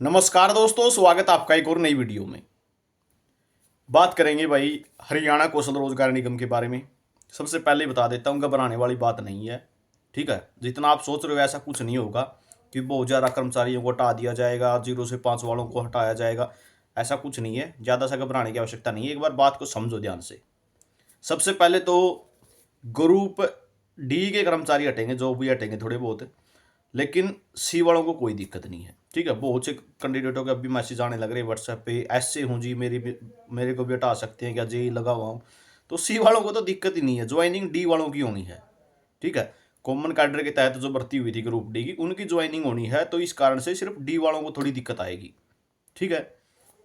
नमस्कार दोस्तों, स्वागत आपका एक और नई वीडियो में। बात करेंगे भाई हरियाणा कौशल रोजगार निगम के बारे में। सबसे पहले बता देता हूँ, घबराने वाली बात नहीं है। ठीक है, जितना आप सोच रहे हो ऐसा कुछ नहीं होगा कि बहुत ज़्यादा कर्मचारियों को हटा दिया जाएगा, 0 से 5 वालों को हटाया जाएगा। ऐसा कुछ नहीं है, ज़्यादा सा घबराने की आवश्यकता नहीं है। एक बार बात को समझो ध्यान से। सबसे पहले तो ग्रुप डी के कर्मचारी हटेंगे, जो भी हटेंगे थोड़े बहुत, लेकिन सी वालों को कोई दिक्कत नहीं है। ठीक है, बहुत से कैंडिडेटों के अभी मैसेज आने लग रहे हैं व्हाट्सएप पे, ऐसे हूँ जी, मेरे को भी हटा सकते हैं क्या, जेई लगा हुआ हूँ। तो सी वालों को तो दिक्कत ही नहीं है, ज्वाइनिंग डी वालों की होनी है। ठीक है, कॉमन कैडर के तहत जो भर्ती हुई थी ग्रुप डी की, उनकी ज्वाइनिंग होनी है, तो इस कारण से सिर्फ डी वालों को थोड़ी दिक्कत आएगी। ठीक है,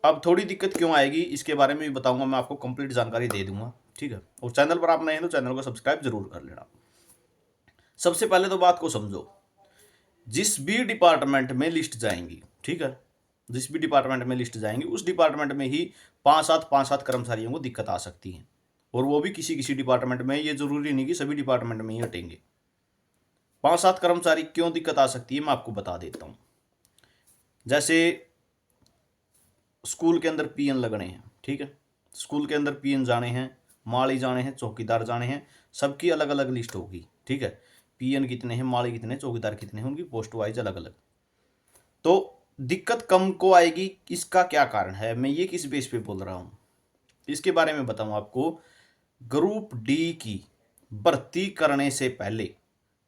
अब थोड़ी दिक्कत क्यों आएगी इसके बारे में भी बताऊंगा, मैं आपको कंप्लीट जानकारी दे दूंगा। ठीक है, और चैनल पर आप नए हैं तो चैनल को सब्सक्राइब जरूर कर लेना। सबसे पहले तो बात को समझो। जिस भी डिपार्टमेंट में लिस्ट जाएंगी, ठीक है, जिस भी डिपार्टमेंट में लिस्ट जाएंगी उस डिपार्टमेंट में ही 5-7 कर्मचारियों को दिक्कत आ सकती है। और वो भी किसी किसी डिपार्टमेंट में, ये जरूरी नहीं कि सभी डिपार्टमेंट में ही हटेंगे। 5-7 कर्मचारी क्यों दिक्कत आ सकती है मैं आपको बता देता हूँ। जैसे स्कूल के अंदर पीएन लगने हैं। ठीक है, स्कूल के अंदर पीएन जाने हैं, माली जाने हैं, चौकीदार जाने हैं, सबकी अलग अलग लिस्ट होगी। ठीक है, पीएन कितने हैं, माली कितने हैं, चौकीदार कितने हैं, उनकी पोस्ट वाइज अलग अलग। तो दिक्कत कम को आएगी, इसका क्या कारण है, मैं ये किस बेस पे बोल रहा हूँ इसके बारे में बताऊँ आपको। ग्रुप डी की भर्ती करने से पहले,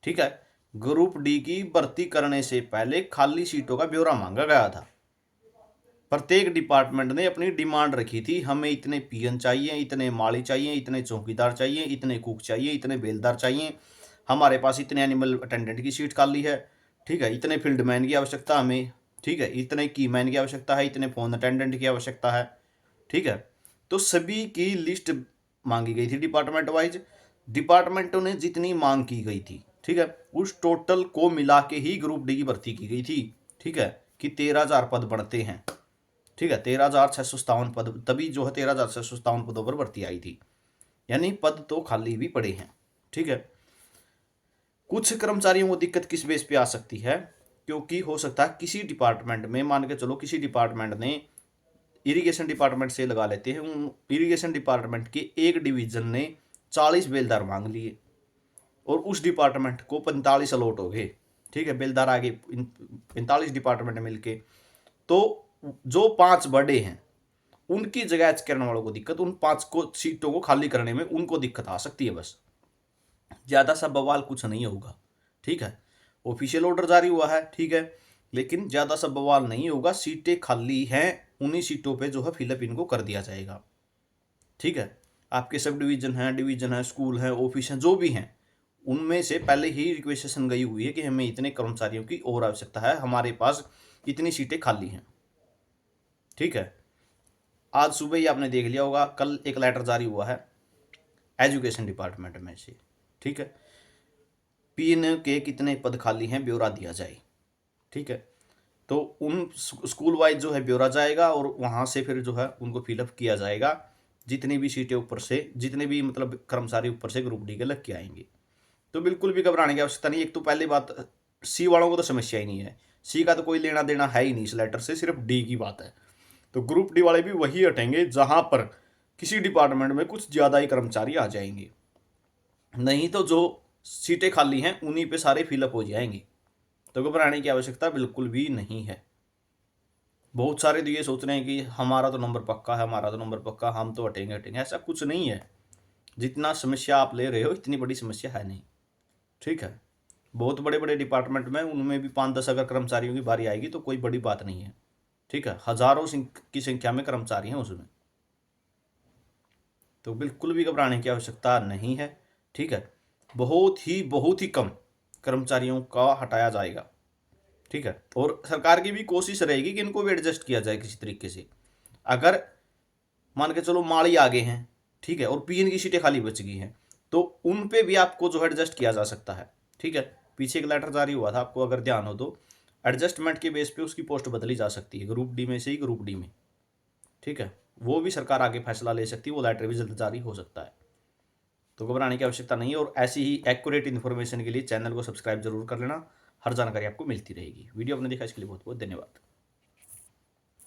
ठीक है, ग्रुप डी की भर्ती करने से पहले खाली सीटों का ब्यौरा मांगा गया था। प्रत्येक डिपार्टमेंट ने अपनी डिमांड रखी थी, हमें इतने पीएन चाहिए, इतने माली चाहिए, इतने चौकीदार चाहिए, इतने कुक चाहिए, इतने बेलदार चाहिए, हमारे पास इतने एनिमल अटेंडेंट की सीट खाली है। ठीक है, इतने फील्ड मैन की आवश्यकता हमें, ठीक है, इतने की मैन की आवश्यकता है, इतने फोन अटेंडेंट की आवश्यकता है। ठीक है, तो सभी की लिस्ट मांगी गई थी डिपार्टमेंट वाइज। डिपार्टमेंटों ने जितनी मांग की गई थी, ठीक है, उस टोटल को मिला के ही ग्रुप डी की भर्ती की गई थी। ठीक है, कि 13,000 पद बढ़ते हैं। ठीक है, 13,657 पद, तभी जो है 13,657 पदों पर भर्ती आई थी, यानी पद तो खाली भी पड़े हैं। ठीक है, कुछ कर्मचारियों को दिक्कत किस बेस पे आ सकती है, क्योंकि हो सकता है किसी डिपार्टमेंट में, मान के चलो किसी डिपार्टमेंट ने इरिगेशन डिपार्टमेंट से लगा लेते हैं, उन इरिगेशन डिपार्टमेंट के एक डिवीजन ने 40 बेलदार मांग लिए और उस डिपार्टमेंट को 45 अलॉट हो गए। ठीक है, बेलदार आगे 45 डिपार्टमेंट मिलके, तो जो 5 बड़े हैं उनकी जगह करने वालों को दिक्कत, उन 5 को सीटों को खाली करने में उनको दिक्कत आ सकती है। बस ज़्यादा सा बवाल कुछ नहीं होगा। ठीक है, ऑफिशियल ऑर्डर जारी हुआ है, ठीक है, लेकिन ज़्यादा सा बवाल नहीं होगा। सीटें खाली हैं, उन्हीं सीटों पे जो है फिलअप इनको कर दिया जाएगा। ठीक है, आपके सब डिवीजन है, स्कूल है, ऑफिस हैं, जो भी हैं, उनमें से पहले ही रिक्वेस्टेशन गई हुई है कि हमें इतने कर्मचारियों की और आवश्यकता है, हमारे पास इतनी सीटें खाली हैं। ठीक है, आज सुबह ही आपने देख लिया होगा, कल एक लेटर जारी हुआ है एजुकेशन डिपार्टमेंट में से। ठीक है, पीएन के कितने पद खाली हैं ब्यौरा दिया जाए। ठीक है, तो उन स्कूल वाइज जो है ब्यौरा जाएगा और वहाँ से फिर जो है उनको फिलअप किया जाएगा। जितनी भी सीटें ऊपर से, जितने भी मतलब कर्मचारी ऊपर से ग्रुप डी के लग के आएंगे, तो बिल्कुल भी घबराने की आवश्यकता नहीं। एक तो पहली बात, सी वालों को तो समस्या ही नहीं है, सी का तो कोई लेना देना है ही नहीं इस लेटर से, सिर्फ डी की बात है। तो ग्रुप डी वाले भी वही हटेंगे जहाँ पर किसी डिपार्टमेंट में कुछ ज़्यादा ही कर्मचारी आ जाएंगे, नहीं तो जो सीटें खाली हैं उन्हीं पे सारे फिलअप हो जाएंगे। तो घबराने की आवश्यकता बिल्कुल भी नहीं है। बहुत सारे तो ये सोच रहे हैं कि हमारा तो नंबर पक्का है, हमारा तो नंबर पक्का, हम तो हटेंगे हटेंगे, ऐसा कुछ नहीं है। जितना समस्या आप ले रहे हो इतनी बड़ी समस्या है नहीं। ठीक है, बहुत बड़े बड़े डिपार्टमेंट में उनमें भी 5-10 अगर कर्मचारियों की बारी आएगी तो कोई बड़ी बात नहीं है। ठीक है, हजारों की संख्या में कर्मचारी हैं उसमें, तो बिल्कुल भी घबराने की आवश्यकता नहीं है। ठीक है, बहुत ही कम कर्मचारियों का हटाया जाएगा। ठीक है, और सरकार की भी कोशिश रहेगी कि इनको भी एडजस्ट किया जाए किसी तरीके से। अगर मान के चलो माली आगे हैं, ठीक है, और पीएन की सीटें खाली बच गई हैं, तो उन पे भी आपको जो है एडजस्ट किया जा सकता है। ठीक है, पीछे एक लेटर जारी हुआ था, आपको अगर ध्यान हो तो, एडजस्टमेंट के बेस पे उसकी पोस्ट बदली जा सकती है, ग्रुप डी में से ही ग्रुप डी में। ठीक है, वो भी सरकार आगे फैसला ले सकती है, वो लेटर भी जल्द जारी हो सकता है। तो घबराने की आवश्यकता नहीं है, और ऐसी ही एक्यूरेट इन्फॉर्मेशन के लिए चैनल को सब्सक्राइब जरूर कर लेना, हर जानकारी आपको मिलती रहेगी। वीडियो आपने देखा इसके लिए बहुत बहुत धन्यवाद।